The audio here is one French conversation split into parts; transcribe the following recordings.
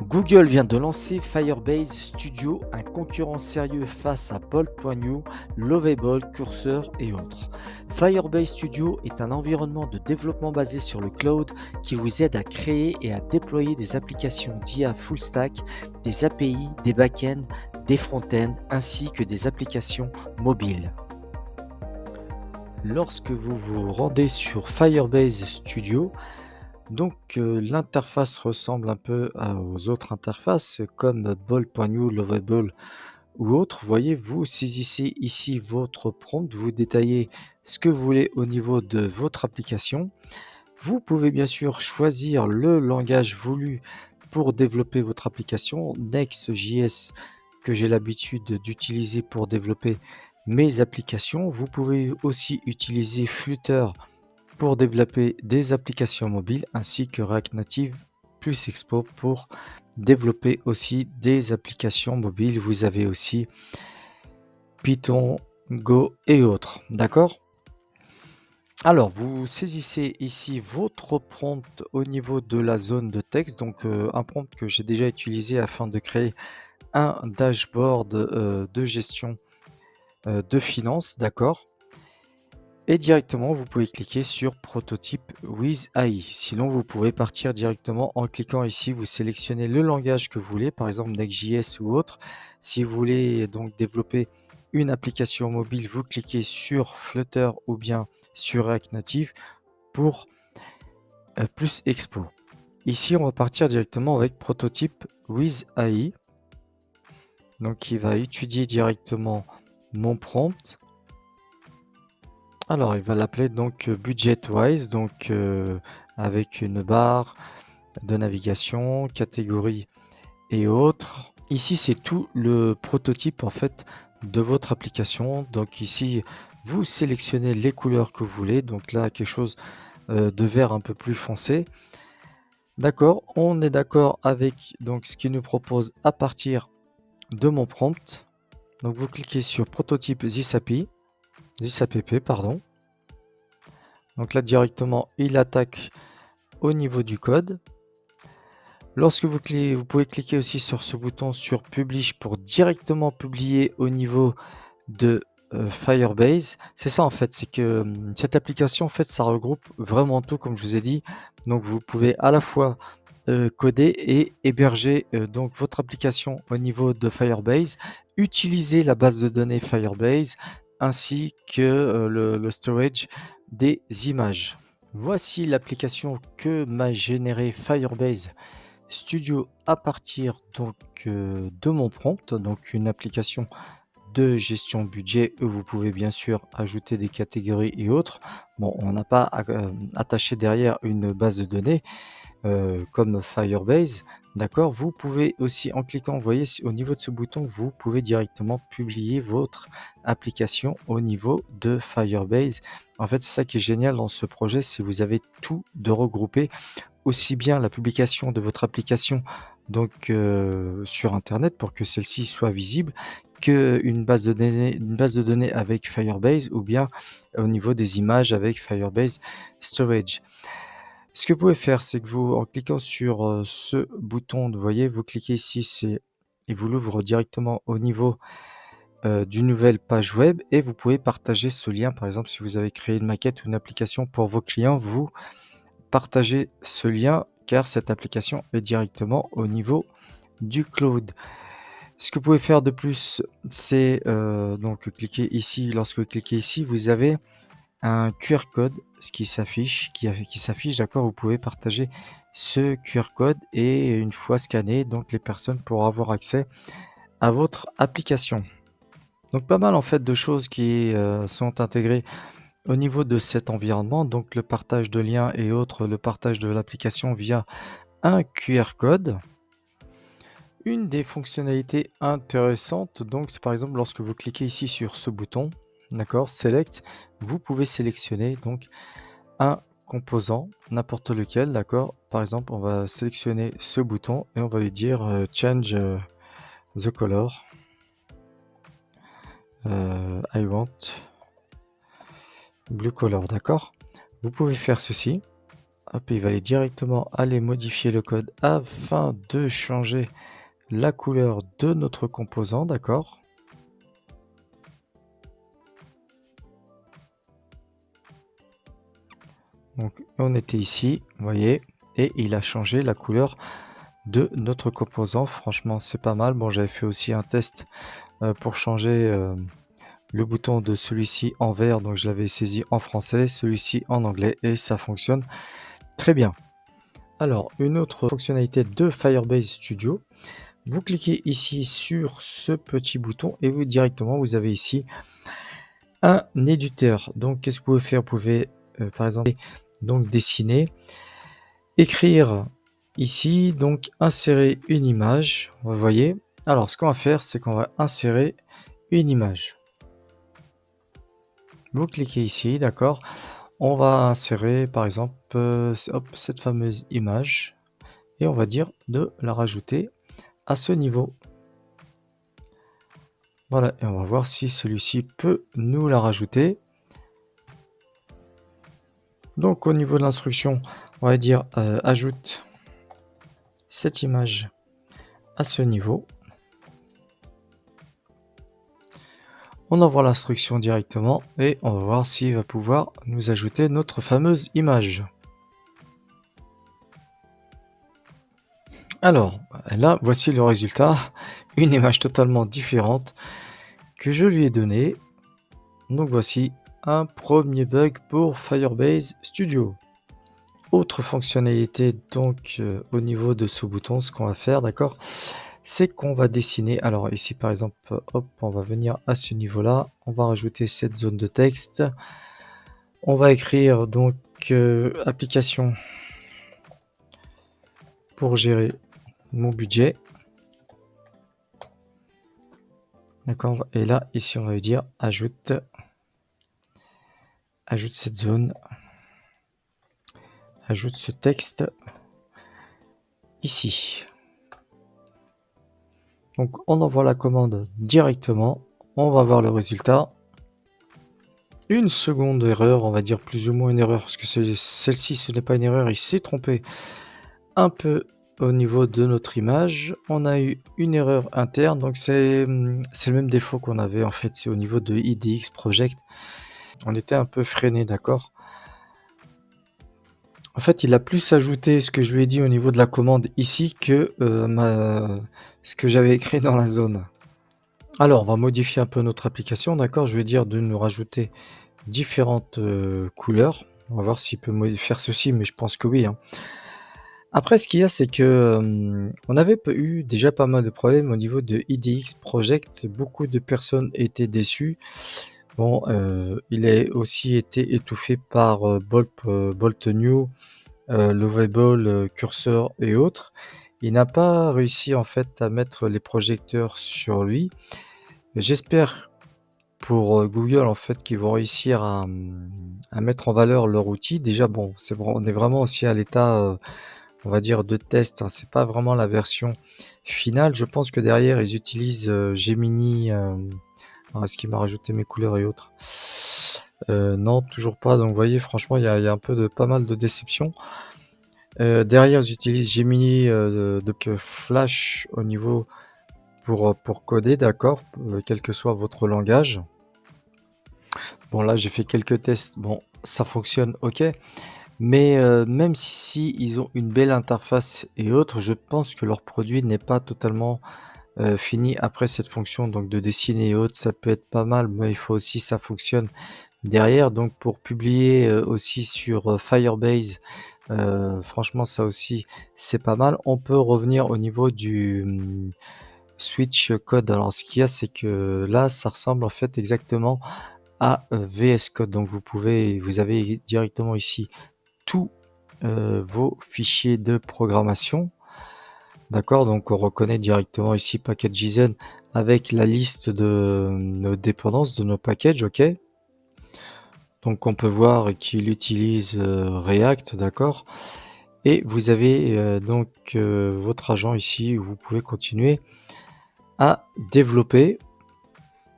Google vient de lancer Firebase Studio, un concurrent sérieux face à Bolt.new, Lovable, Cursor et autres. Firebase Studio est un environnement de développement basé sur le cloud qui vous aide à créer et à déployer des applications d'IA full stack, des API, des backends, des frontends ainsi que des applications mobiles. Lorsque vous vous rendez sur Firebase Studio, l'interface ressemble un peu aux autres interfaces comme Ball.new, Lovable ou autres. Vous voyez, vous saisissez ici votre prompt, vous détaillez ce que vous voulez au niveau de votre application. Vous pouvez bien sûr choisir le langage voulu pour développer votre application. Next.js que j'ai l'habitude d'utiliser pour développer mes applications. Vous pouvez aussi utiliser Flutter pour développer des applications mobiles ainsi que React Native plus Expo pour développer aussi des applications mobiles. Vous avez aussi Python, Go et autres. D'accord? Alors, vous saisissez ici votre prompt au niveau de la zone de texte, donc un prompt que j'ai déjà utilisé afin de créer un dashboard de gestion de finances, d'accord? Et directement, vous pouvez cliquer sur Prototype with AI. Sinon, vous pouvez partir directement en cliquant ici. Vous sélectionnez le langage que vous voulez, par exemple Next.js ou autre. Si vous voulez donc développer une application mobile, vous cliquez sur Flutter ou bien sur React Native pour plus Expo. Ici, on va partir directement avec Prototype with AI. Donc, il va étudier directement mon prompt. Alors, il va l'appeler donc budget-wise, donc avec une barre de navigation, catégorie et autres. Ici, c'est tout le prototype en fait de votre application. Donc ici, vous sélectionnez les couleurs que vous voulez. Donc là, quelque chose de vert un peu plus foncé. D'accord, on est d'accord avec donc ce qu'il nous propose à partir de mon prompt. Donc vous cliquez sur prototype this app, pardon. Donc là directement, il attaque au niveau du code. Lorsque vous cliquez, vous pouvez cliquer aussi sur ce bouton sur Publish pour directement publier au niveau de Firebase. C'est ça en fait, c'est que cette application en fait ça regroupe vraiment tout comme je vous ai dit. Donc vous pouvez à la fois coder et héberger donc votre application au niveau de Firebase, utiliser la base de données Firebase ainsi que le storage des images. Voici l'application que m'a généré Firebase Studio à partir donc de mon prompt, donc une application de gestion budget où vous pouvez bien sûr ajouter des catégories et autres. Bon, on n'a pas attaché derrière une base de données comme Firebase, d'accord? Vous pouvez aussi en cliquant, vous voyez au niveau de ce bouton, vous pouvez directement publier votre application au niveau de Firebase. En fait, c'est ça qui est génial dans ce projet, c'est vous avez tout de regroupé, aussi bien la publication de votre application donc sur internet pour que celle-ci soit visible qu'une base de données avec Firebase ou bien au niveau des images avec Firebase Storage. Ce que vous pouvez faire, c'est que vous, en cliquant sur ce bouton, vous voyez, vous cliquez ici, et vous l'ouvre directement au niveau d'une nouvelle page web et vous pouvez partager ce lien. Par exemple, si vous avez créé une maquette ou une application pour vos clients, vous partagez ce lien car cette application est directement au niveau du cloud. Ce que vous pouvez faire de plus, c'est donc cliquer ici. Lorsque vous cliquez ici, vous avez un QR code qui s'affiche, d'accord, vous pouvez partager ce QR code et une fois scanné, donc les personnes pourront avoir accès à votre application. Donc pas mal en fait de choses qui sont intégrées au niveau de cet environnement, donc le partage de liens et autres, le partage de l'application via un QR code. Une des fonctionnalités intéressantes, donc c'est par exemple lorsque vous cliquez ici sur ce bouton, d'accord, Select, vous pouvez sélectionner donc un composant, n'importe lequel, d'accord. Par exemple, on va sélectionner ce bouton et on va lui dire Change the color. I want blue color, d'accord. Vous pouvez faire ceci. hop, il va aller directement aller modifier le code afin de changer la couleur de notre composant, d'accord? Donc on était ici, vous voyez, et il a changé la couleur de notre composant. Franchement, c'est pas mal. Bon, j'avais fait aussi un test pour changer le bouton de celui-ci en vert, donc je l'avais saisi en français, celui-ci en anglais, et ça fonctionne très bien. Alors, une autre fonctionnalité de Firebase Studio, vous cliquez ici sur ce petit bouton et vous directement vous avez ici un éditeur. Donc qu'est-ce que vous pouvez faire? Vous pouvez par exemple donc dessiner, écrire ici, donc insérer une image, vous voyez. Alors ce qu'on va faire, c'est qu'on va insérer une image. Vous cliquez ici, d'accord. On va insérer par exemple hop, cette fameuse image et on va dire de la rajouter à ce niveau. Voilà, et on va voir si celui-ci peut nous la rajouter. Donc au niveau de l'instruction, on va dire ajoute cette image à ce niveau. On envoie l'instruction directement et on va voir s'il va pouvoir nous ajouter notre fameuse image. Alors, là, voici le résultat. Une image totalement différente que je lui ai donnée. Donc voici un premier bug pour Firebase Studio. Autre fonctionnalité donc au niveau de ce bouton, ce qu'on va faire, d'accord, c'est qu'on va dessiner. Alors ici par exemple, hop, on va venir à ce niveau-là, on va rajouter cette zone de texte. On va écrire donc application pour gérer mon budget. D'accord, et là ici on va lui dire ajoute cette zone, ajoute ce texte ici. Donc on envoie la commande directement, on va voir le résultat. Une seconde erreur, on va dire plus ou moins une erreur, parce que celle-ci ce n'est pas une erreur, il s'est trompé un peu au niveau de notre image. On a eu une erreur interne, donc c'est le même défaut qu'on avait en fait, c'est au niveau de IDX Project. On était un peu freiné, d'accord. En fait, il a plus ajouté ce que je lui ai dit au niveau de la commande ici que ce que j'avais écrit dans la zone. Alors, on va modifier un peu notre application, d'accord. Je vais dire de nous rajouter différentes couleurs. On va voir s'il peut faire ceci, mais je pense que oui, hein. Après, ce qu'il y a, c'est que on avait eu déjà pas mal de problèmes au niveau de IDX Project. Beaucoup de personnes étaient déçues. Bon, il a aussi été étouffé par Bolt New, Lovable, Cursor et autres. Il n'a pas réussi en fait à mettre les projecteurs sur lui. J'espère pour Google en fait qu'ils vont réussir à mettre en valeur leur outil. Déjà bon, on est vraiment aussi à l'état on va dire de test, hein. C'est pas vraiment la version finale. Je pense que derrière ils utilisent Gemini. Est-ce qu'il m'a rajouté mes couleurs et autres? Non, toujours pas. Donc vous voyez, franchement, il y a un peu de pas mal de déception. Derrière, j'utilise Gemini donc Flash au niveau pour coder, d'accord, quel que soit votre langage. Bon, là, j'ai fait quelques tests. Bon, ça fonctionne, ok. Mais même si ils ont une belle interface et autres, je pense que leur produit n'est pas totalement fini après cette fonction donc de dessiner et autres. Ça peut être pas mal, mais il faut aussi ça fonctionne derrière. Donc pour publier aussi sur Firebase, franchement ça aussi c'est pas mal. On peut revenir au niveau du switch code. Alors ce qu'il y a, c'est que là ça ressemble en fait exactement à VS Code. Donc vous avez directement ici tous vos fichiers de programmation. D'accord, donc on reconnaît directement ici package.json avec la liste de nos dépendances de nos packages, ok. Donc on peut voir qu'il utilise React, d'accord. Et vous avez donc votre agent ici où vous pouvez continuer à développer.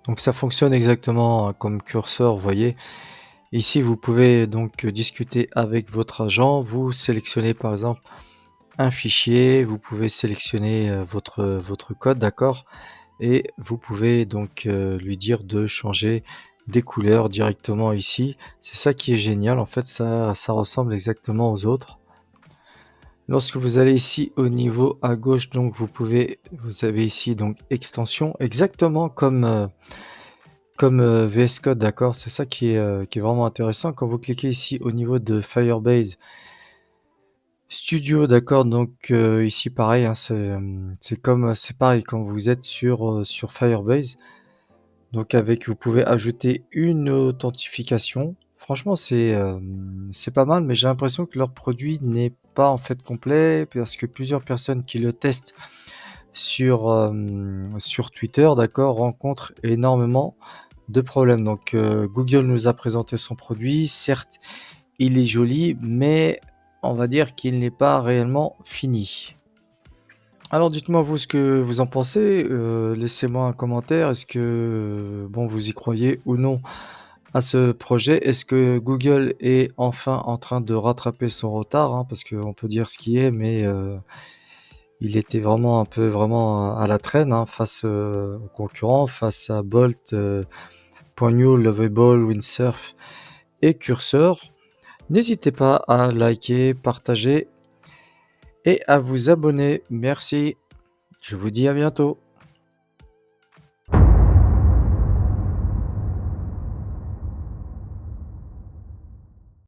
Donc ça fonctionne exactement comme curseur, vous voyez. Ici, vous pouvez donc discuter avec votre agent. Vous sélectionnez par exemple un fichier, vous pouvez sélectionner votre code, d'accord? Et vous pouvez donc lui dire de changer des couleurs directement ici. C'est ça qui est génial, en fait, ça ressemble exactement aux autres. Lorsque vous allez ici au niveau à gauche, donc vous avez ici donc extension, exactement comme VS Code, d'accord? C'est ça qui est vraiment intéressant. Quand vous cliquez ici au niveau de Firebase Studio, d'accord, donc ici pareil, hein, c'est pareil quand vous êtes sur Firebase. Donc vous pouvez ajouter une authentification. Franchement, c'est pas mal, mais j'ai l'impression que leur produit n'est pas en fait complet parce que plusieurs personnes qui le testent sur Twitter, d'accord, rencontrent énormément de problèmes. Donc Google nous a présenté son produit. Certes, il est joli, mais on va dire qu'il n'est pas réellement fini. Alors dites-moi vous ce que vous en pensez, laissez-moi un commentaire. Est-ce que, bon, vous y croyez ou non à ce projet? Est-ce que Google est enfin en train de rattraper son retard, hein? Parce qu'on peut dire ce qui est, mais il était vraiment un peu vraiment à la traîne, hein, face aux concurrents, face à Bolt, Point New, Lovable, Windsurf et Cursor. N'hésitez pas à liker, partager et à vous abonner. Merci. Je vous dis à bientôt.